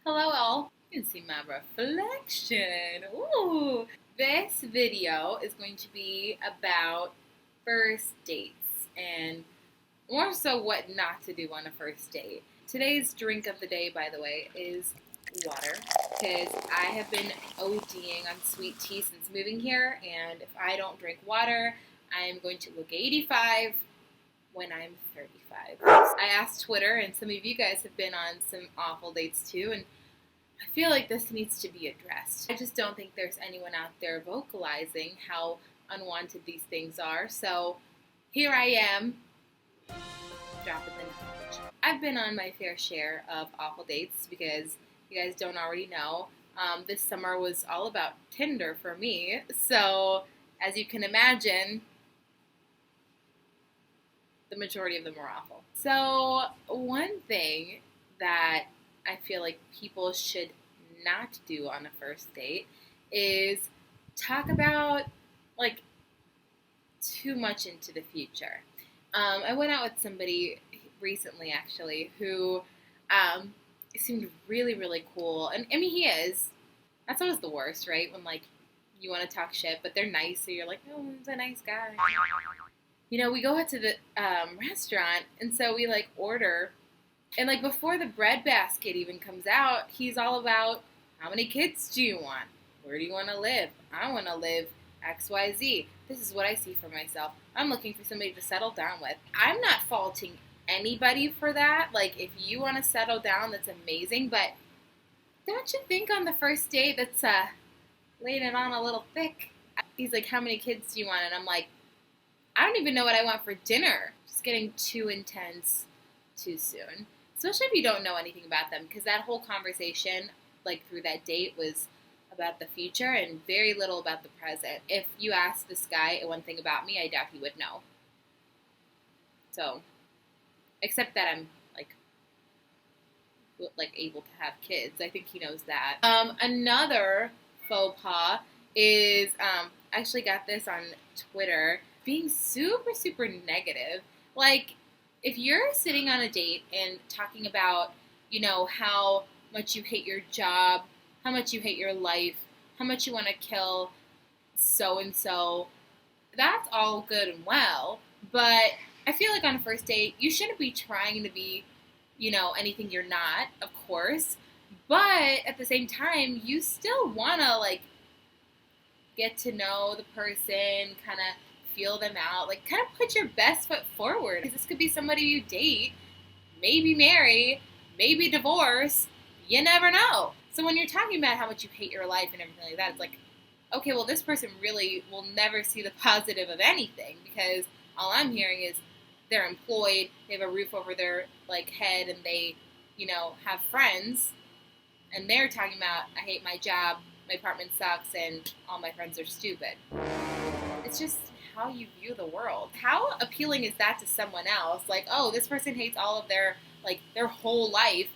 Hello all. You can see my reflection. Ooh. This video is going to be about first dates and more so what not to do on a first date. Today's drink of the day, by the way, is water because I have been ODing on sweet tea since moving here, and if I don't drink water, I am going to look 85 when I'm 35. I asked Twitter, and some of you guys have been on some awful dates too, and I feel like this needs to be addressed. I just don't think there's anyone out there vocalizing how unwanted these things are. So here I am, dropping the knowledge. I've been on my fair share of awful dates because you guys don't already know. This summer was all about Tinder for me. So as you can imagine, the majority of them were awful. So one thing that I feel like people should not do on a first date is talk about like too much into the future. I went out with somebody recently actually who seemed really, really cool. And I mean, he is. That's always the worst, right? When like you want to talk shit, but they're nice, so you're like, oh, he's a nice guy. You know, we go out to the restaurant, and so we like order. And, like, before the bread basket even comes out, he's all about, how many kids do you want? Where do you want to live? I want to live XYZ. This is what I see for myself. I'm looking for somebody to settle down with. I'm not faulting anybody for that. Like, if you want to settle down, that's amazing. But don't you think on the first date that's laying it on a little thick? He's like, how many kids do you want? And I'm like, I don't even know what I want for dinner. Just getting too intense too soon. Especially if you don't know anything about them, because that whole conversation, like through that date, was about the future and very little about the present. If you asked this guy one thing about me, I doubt he would know. So, except that I'm like able to have kids, I think he knows that. Another faux pas is I actually got this on Twitter, being super, super negative. Like, if you're sitting on a date and talking about, you know, how much you hate your job, how much you hate your life, how much you want to kill so-and-so, that's all good and well. But I feel like on a first date, you shouldn't be trying to be, you know, anything you're not, of course. But at the same time, you still want to, like, get to know the person, kind of feel them out, like kind of put your best foot forward. Because this could be somebody you date, maybe marry, maybe divorce, you never know. So when you're talking about how much you hate your life and everything like that, it's like, okay, well, this person really will never see the positive of anything, because all I'm hearing is they're employed, they have a roof over their like head, and they, you know, have friends, and they're talking about, I hate my job, my apartment sucks, and all my friends are stupid. It's just how you view the world. How appealing is that to someone else? Like, oh, this person hates all of their, like, their whole life.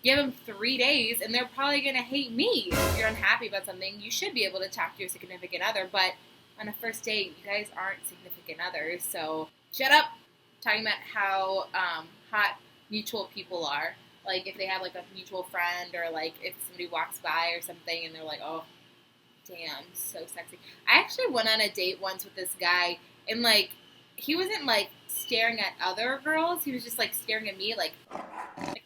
Give them 3 days, and they're probably going to hate me. If you're unhappy about something, you should be able to talk to your significant other, but on a first date, you guys aren't significant others, so shut up. Talking about how hot mutual people are. Like, if they have, like, a mutual friend, or, like, if somebody walks by or something, and they're like, oh, damn, so sexy. I actually went on a date once with this guy, and, like, he wasn't, like, staring at other girls. He was just, like, staring at me, like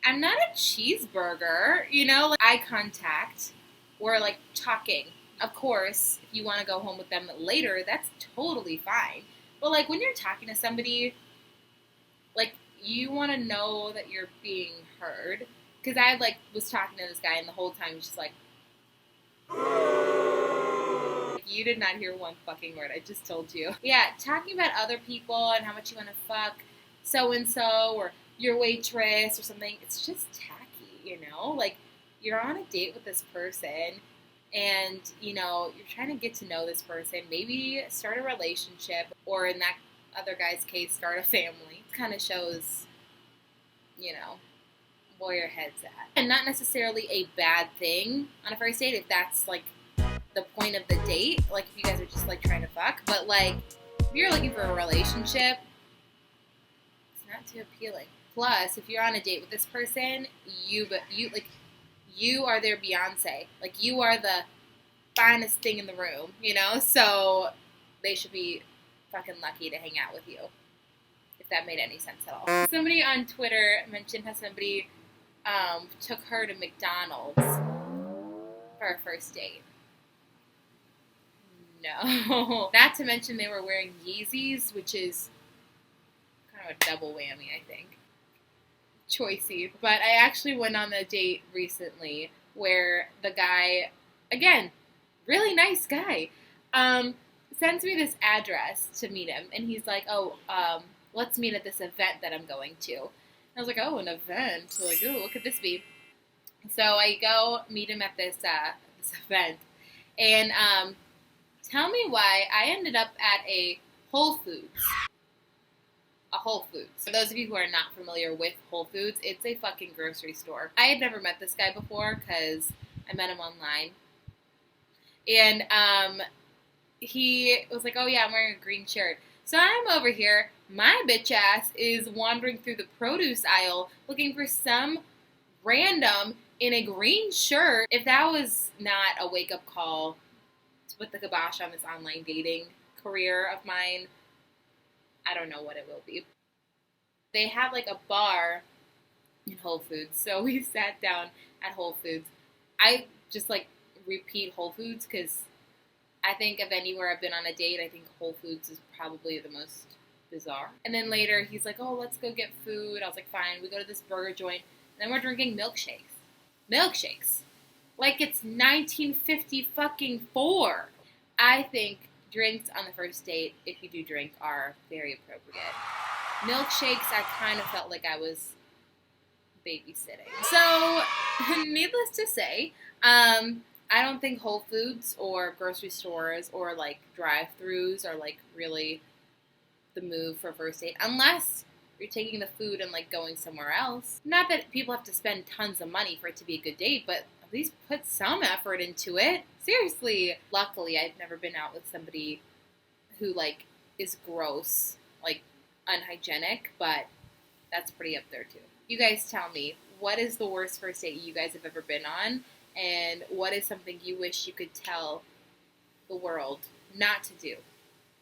I'm not a cheeseburger, you know? Like, eye contact, or, like, talking. Of course, if you want to go home with them later, that's totally fine. But, like, when you're talking to somebody, like, you want to know that you're being heard. Because I, like, was talking to this guy, and the whole time he was just like, you did not hear one fucking word. I just told you. Yeah, talking about other people and how much you want to fuck so-and-so or your waitress or something, it's just tacky, you know? Like, you're on a date with this person and, you know, you're trying to get to know this person. Maybe start a relationship, or in that other guy's case, start a family. It kind of shows, you know, where your head's at. And not necessarily a bad thing on a first date if that's, like, the point of the date, like if you guys are just like trying to fuck, but like if you're looking for a relationship, it's not too appealing. Plus, if you're on a date with this person, you you are their Beyonce. Like, you are the finest thing in the room, you know? So they should be fucking lucky to hang out with you, if that made any sense at all. Somebody on Twitter mentioned how somebody took her to McDonald's for a first date. No. Not to mention they were wearing Yeezys, which is kind of a double whammy, I think. Choicey. But I actually went on a date recently where the guy, again, really nice guy, sends me this address to meet him. And he's like, let's meet at this event that I'm going to. And I was like, oh, an event? Like, ooh, what could this be? So I go meet him at this event. And tell me why I ended up at a Whole Foods. A Whole Foods. For those of you who are not familiar with Whole Foods, it's a fucking grocery store. I had never met this guy before because I met him online. And he was like, oh yeah, I'm wearing a green shirt. So I'm over here. My bitch ass is wandering through the produce aisle looking for some random in a green shirt. If that was not a wake-up call to put the kibosh on this online dating career of mine, I don't know what it will be. They have like a bar in Whole Foods, so we sat down at Whole Foods. I just like repeat Whole Foods because I think of anywhere I've been on a date, I think Whole Foods is probably the most bizarre. And then later he's like, oh, let's go get food. I was like, fine. We go to this burger joint, and then we're drinking milkshakes. Milkshakes. Like it's 1950 fucking 4. I think drinks on the first date, if you do drink, are very appropriate. Milkshakes, I kind of felt like I was babysitting. So, needless to say, I don't think Whole Foods or grocery stores or like drive-thrus are like really the move for a first date, unless you're taking the food and like going somewhere else. Not that people have to spend tons of money for it to be a good date, but at least put some effort into it. Seriously. Luckily, I've never been out with somebody who like is gross, like unhygienic, but that's pretty up there too. You guys tell me, what is the worst first date you guys have ever been on? And what is something you wish you could tell the world not to do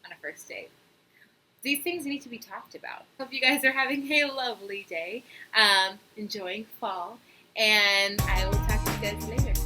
on a first date? These things need to be talked about. Hope you guys are having a lovely day, enjoying fall, and I will talk to you guys later.